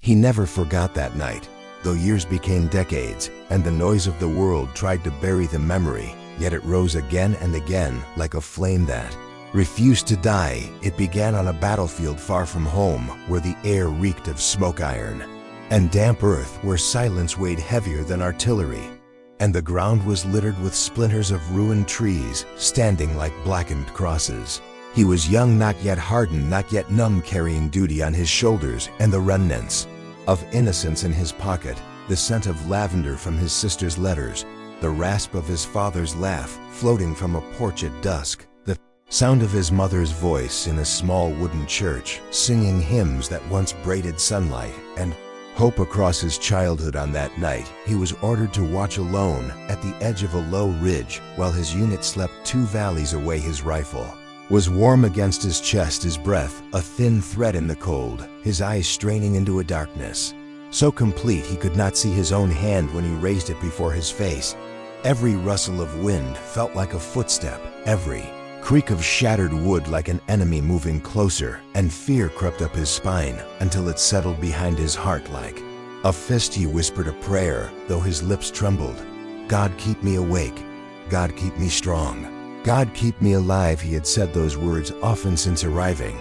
He never forgot that night, though years became decades, and the noise of the world tried to bury the memory, yet it rose again and again like a flame that refused to die. It began on a battlefield far from home, where the air reeked of smoke iron and damp earth, where silence weighed heavier than artillery, and the ground was littered with splinters of ruined trees, standing like blackened crosses. He was young, not yet hardened, not yet numb, carrying duty on his shoulders and the remnants of innocence in his pocket, the scent of lavender from his sister's letters, the rasp of his father's laugh floating from a porch at dusk, the sound of his mother's voice in a small wooden church, singing hymns that once braided sunlight and hope across his childhood. On that night, he was ordered to watch alone at the edge of a low ridge while his unit slept 2 valleys away. His rifle was warm against his chest, his breath a thin thread in the cold, his eyes straining into a darkness so complete he could not see his own hand when he raised it before his face. Every rustle of wind felt like a footstep, every creak of shattered wood like an enemy moving closer, and fear crept up his spine until it settled behind his heart like a fist. He whispered a prayer, though his lips trembled. God, keep me awake. God, keep me strong. God, keep me alive. He had said those words often since arriving,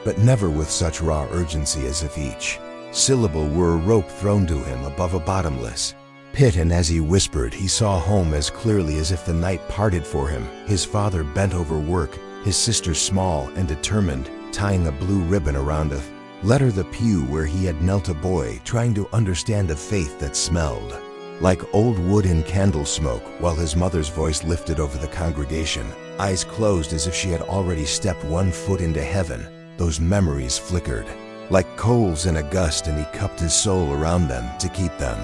but never with such raw urgency, as if each syllable were a rope thrown to him above a bottomless pit. And as he whispered, he saw home as clearly as if the night parted for him. His father bent over work, his sister small and determined, tying a blue ribbon around a letter. The pew where he had knelt, a boy trying to understand a faith that smelled like old wood in candle smoke, while his mother's voice lifted over the congregation, eyes closed as if she had already stepped 1 foot into heaven. Those memories flickered like coals in a gust, and he cupped his soul around them to keep them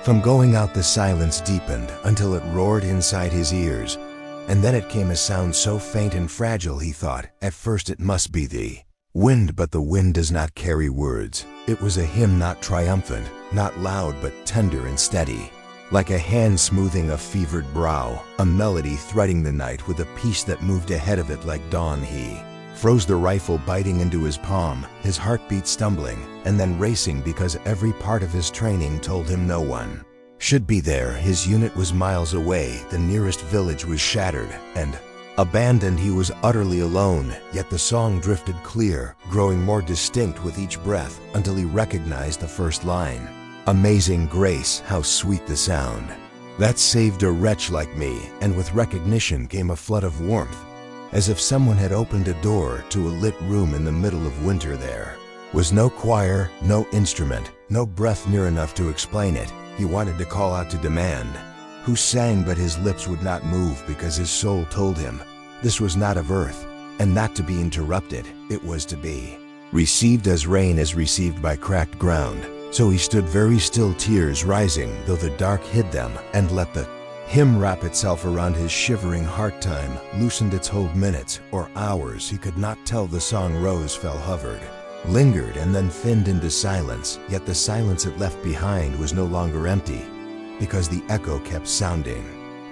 from going out. The silence deepened until it roared inside his ears, and then it came, a sound so faint and fragile he thought at first it must be the wind, but the wind does not carry words. It was a hymn, not triumphant, not loud, but tender and steady, like a hand smoothing a fevered brow, a melody threading the night with a peace that moved ahead of it like dawn. He froze, the rifle biting into his palm, his heartbeat stumbling and then racing because every part of his training told him no one should be there. His unit was miles away, the nearest village was shattered and abandoned. He was utterly alone, yet the song drifted clear, growing more distinct with each breath until he recognized the first line. Amazing grace, how sweet the sound that saved a wretch like me. And with recognition came a flood of warmth, as if someone had opened a door to a lit room in the middle of winter. There was no choir, no instrument, no breath near enough to explain it. He wanted to call out, to demand who sang, but his lips would not move because his soul told him this was not of earth and not to be interrupted. It was to be received as rain is received by cracked ground. So he stood very still, tears rising though the dark hid them, and let the hymn wrap itself around his shivering heart. Time loosened its hold, minutes or hours he could not tell. The song rose, fell, hovered, lingered, and then thinned into silence. Yet the silence it left behind was no longer empty, because the echo kept sounding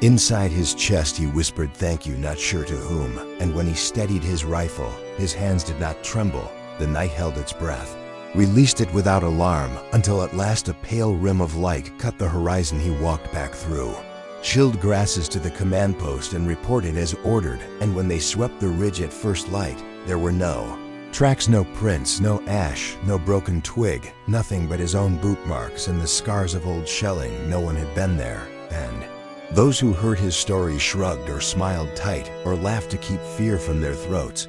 inside his chest. He whispered thank you, not sure to whom, and when he steadied his rifle, his hands did not tremble. The night held its breath, released it without alarm, until at last a pale rim of light cut the horizon. He walked back through chilled grasses to the command post and reported as ordered. And when they swept the ridge at first light, there were no tracks, no prints, no ash, no broken twig, nothing but his own boot marks and the scars of old shelling. No one had been there, and those who heard his story shrugged or smiled tight or laughed to keep fear from their throats.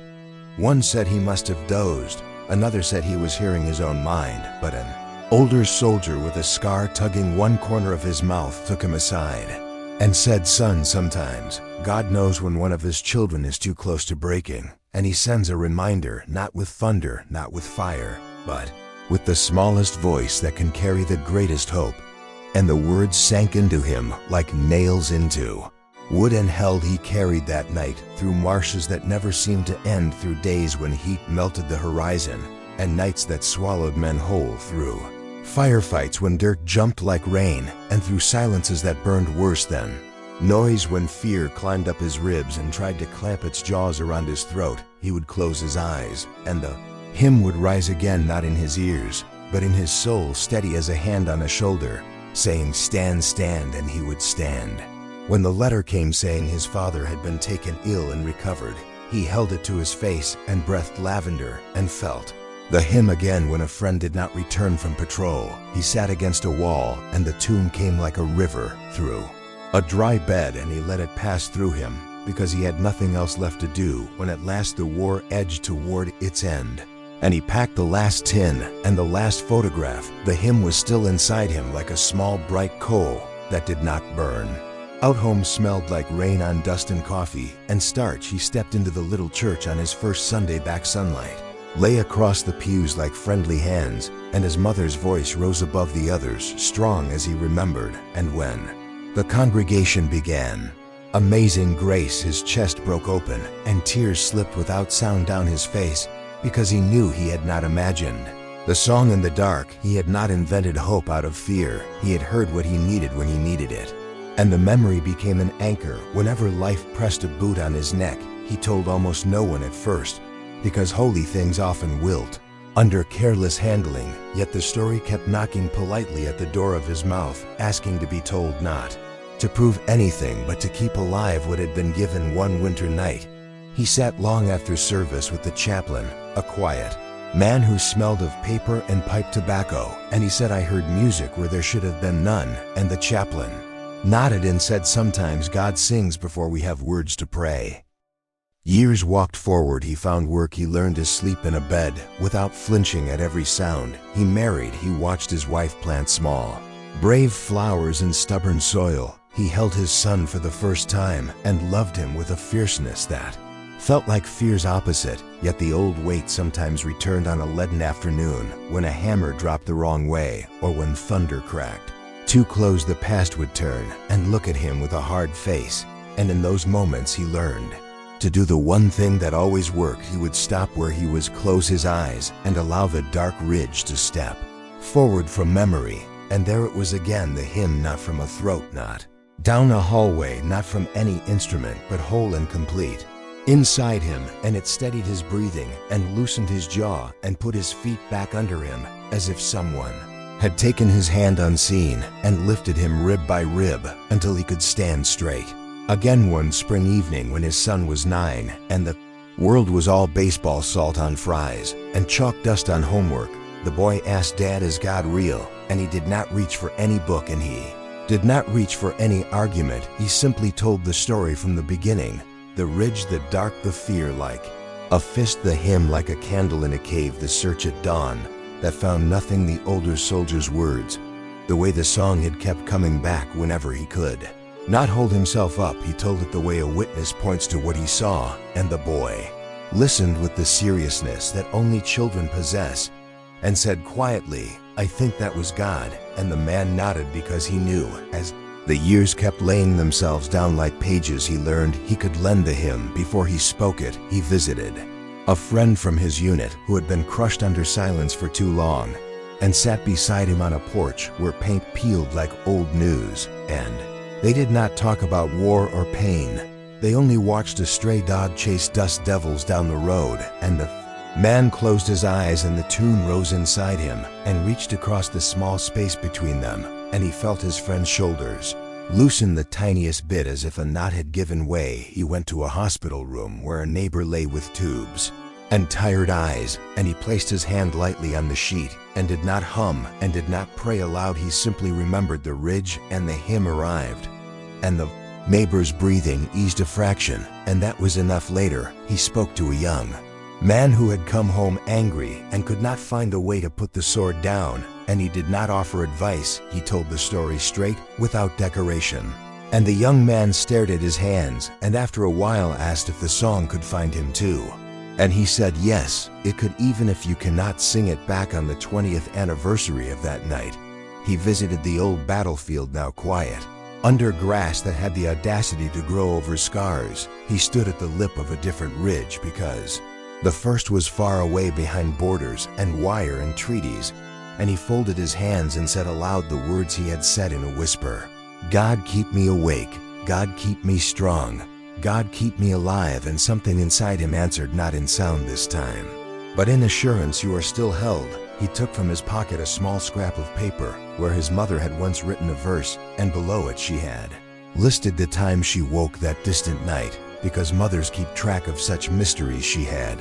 One said he must have dozed, another said he was hearing his own mind, but an older soldier with a scar tugging one corner of his mouth took him aside and said, son, sometimes God knows when one of his children is too close to breaking, and he sends a reminder, not with thunder, not with fire, but with the smallest voice that can carry the greatest hope. And the words sank into him like nails into wood, and held he carried that night through marshes that never seemed to end, through days when heat melted the horizon, and nights that swallowed men whole, through firefights when dirt jumped like rain, and through silences that burned worse than noise when fear climbed up his ribs and tried to clamp its jaws around his throat. He would close his eyes, and the hymn would rise again, not in his ears, but in his soul steady as a hand on a shoulder, saying, "Stand, stand," and he would stand. When the letter came saying his father had been taken ill and recovered, he held it to his face and breathed lavender and felt the hymn again. When a friend did not return from patrol, he sat against a wall, and the tune came like a river through a dry bed, and he let it pass through him, because he had nothing else left to do when at last the war edged toward its end. And he packed the last tin and the last photograph. The hymn was still inside him like a small bright coal that did not burn. Out home smelled like rain on dust and coffee and starch. He stepped into the little church on his first Sunday back. Sunlight lay across the pews like friendly hands, and his mother's voice rose above the others, strong as he remembered. And when the congregation began Amazing Grace, his chest broke open and tears slipped without sound down his face, because he knew he had not imagined the song in the dark. He had not invented hope out of fear. He had heard what he needed when he needed it. And the memory became an anchor whenever life pressed a boot on his neck. He told almost no one at first, because holy things often wilt under careless handling, yet the story kept knocking politely at the door of his mouth, asking to be told, not to prove anything, but to keep alive what had been given one winter night. He sat long after service with the chaplain, a quiet man who smelled of paper and pipe tobacco, and he said, "I heard music where there should have been none." And the chaplain nodded and said, "Sometimes God sings before we have words to pray." Years walked forward. He found work. He learned to sleep in a bed without flinching at every sound. He married. He watched his wife plant small, brave flowers in stubborn soil. He held his son for the first time and loved him with a fierceness that felt like fear's opposite. Yet the old weight sometimes returned on a leaden afternoon, when a hammer dropped the wrong way or when thunder cracked too close. The past would turn and look at him with a hard face, and in those moments he learned to do the one thing that always worked. He would stop where he was, close his eyes, and allow the dark ridge to step forward from memory. And there it was again, the hymn, not from a throat, not down a hallway, not from any instrument, but whole and complete inside him. And it steadied his breathing and loosened his jaw and put his feet back under him, as if someone had taken his hand unseen and lifted him rib by rib until he could stand straight. Again one spring evening when his son was 9 and the world was all baseball salt on fries and chalk dust on homework, the boy asked, "Dad, is God real?" And he did not reach for any book, and he did not reach for any argument. He simply told the story from the beginning. The ridge, the dark, the fear like a fist, the hymn like a candle in a cave, the search at dawn that found nothing, the older soldier's words, the way the song had kept coming back whenever he could not hold himself up. He told it the way a witness points to what he saw, and the boy listened with the seriousness that only children possess and said quietly, "I think that was God." And the man nodded because he knew, as the years kept laying themselves down like pages, he learned he could lend the hymn before he spoke it. He visited a friend from his unit who had been crushed under silence for too long, and sat beside him on a porch where paint peeled like old news. And they did not talk about war or pain. They only watched a stray dog chase dust devils down the road. And the man closed his eyes, and the tune rose inside him and reached across the small space between them, and he felt his friend's shoulders loosen the tiniest bit, as if a knot had given way. He went to a hospital room where a neighbor lay with tubes and tired eyes, and he placed his hand lightly on the sheet and did not hum and did not pray aloud. He simply remembered the ridge, and the hymn arrived, and the neighbor's breathing eased a fraction, and that was enough. Later, he spoke to a young man who had come home angry and could not find a way to put the sword down, and he did not offer advice. He told the story straight, without decoration. And the young man stared at his hands, and after a while asked if the song could find him too. And he said yes, it could, even if you cannot sing it back on the 20th anniversary of that night. He visited the old battlefield, now quiet, under grass that had the audacity to grow over scars. He stood at the lip of a different ridge, because the first was far away behind borders and wire and treaties, and he folded his hands and said aloud the words he had said in a whisper. "God keep me awake, God keep me strong, God keep me alive." And something inside him answered, not in sound this time, But in assurance you are still held, he took from his pocket a small scrap of paper where his mother had once written a verse, and below it she had listed the time she woke that distant night, because mothers keep track of such mysteries. She had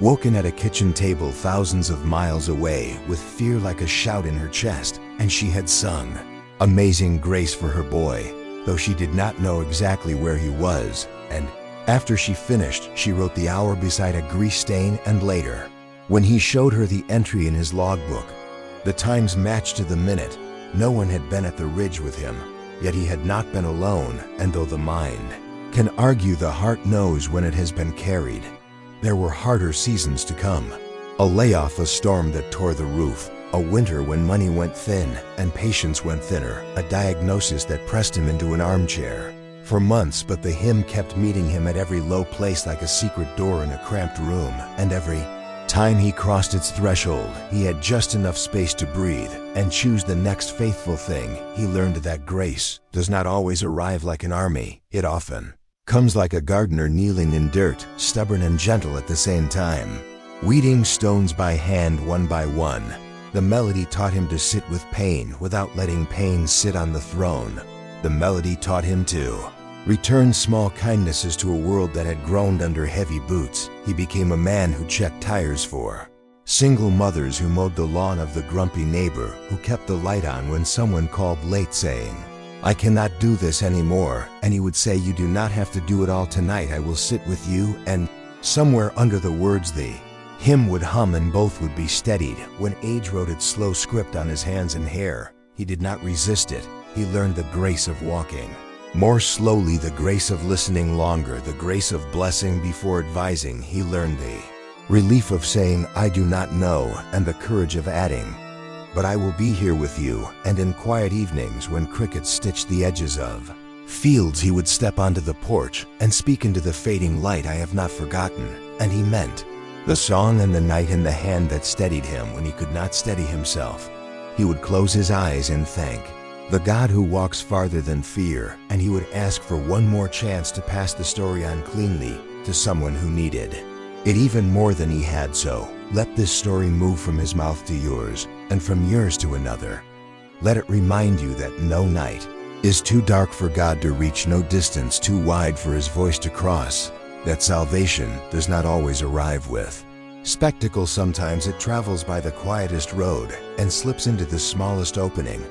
woken at a kitchen table thousands of miles away with fear like a shout in her chest, and she had sung Amazing Grace for her boy, though she did not know exactly where he was, and after she finished, she wrote the hour beside a grease stain, and later, when he showed her the entry in his logbook, the times matched to the minute. No one had been at the ridge with him, yet he had not been alone, and though the mind can argue, the heart knows when it has been carried. There were harder seasons to come. A layoff, a storm that tore the roof, a winter when money went thin and patience went thinner, a diagnosis that pressed him into an armchair for months, but the hymn kept meeting him at every low place like a secret door in a cramped room, and every time he crossed its threshold, he had just enough space to breathe and choose the next faithful thing. He learned that grace does not always arrive like an army. It often comes like a gardener kneeling in dirt, stubborn and gentle at the same time, weeding stones by hand one by one. The melody taught him to sit with pain without letting pain sit on the throne. The melody taught him to return small kindnesses to a world that had groaned under heavy boots. He became a man who checked tires for single mothers, who mowed the lawn of the grumpy neighbor, who kept the light on when someone called late saying, I cannot do this anymore, and he would say, you do not have to do it all tonight, I will sit with you, and somewhere under the words the hymn would hum and both would be steadied. When age wrote its slow script on his hands and hair, he did not resist it. He learned the grace of walking more slowly, the grace of listening longer, the grace of blessing before advising. He learned the relief of saying, I do not know, and the courage of adding, but I will be here with you. And in quiet evenings when crickets stitched the edges of fields, he would step onto the porch and speak into the fading light, I have not forgotten. And he meant the song and the night and the hand that steadied him when he could not steady himself. He would close his eyes and thank the God who walks farther than fear, and he would ask for one more chance to pass the story on cleanly to someone who needed it even more than he had. So let this story move from his mouth to yours, and from yours to another. Let it remind you that no night is too dark for God to reach, no distance too wide for his voice to cross, that salvation does not always arrive with spectacle. Sometimes it travels by the quietest road and slips into the smallest opening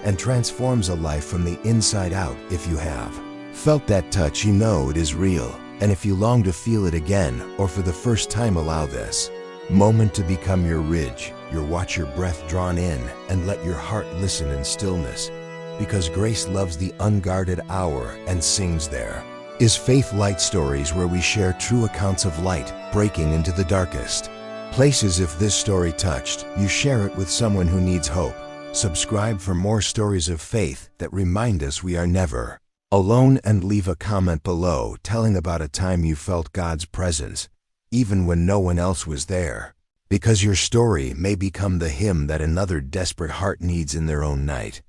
and transforms a life from the inside out. If you have felt that touch, you know it is real. And if you long to feel it again, or for the first time, allow this moment to become your ridge, your watch, your breath drawn in, and let your heart listen in stillness. Because grace loves the unguarded hour and sings. There is Faith Light Stories, where we share true accounts of light breaking into the darkest places. If this story touched you, share it with someone who needs hope. Subscribe for more stories of faith that remind us we are never alone, and leave a comment below telling about a time you felt God's presence, even when no one else was there, because your story may become the hymn that another desperate heart needs in their own night.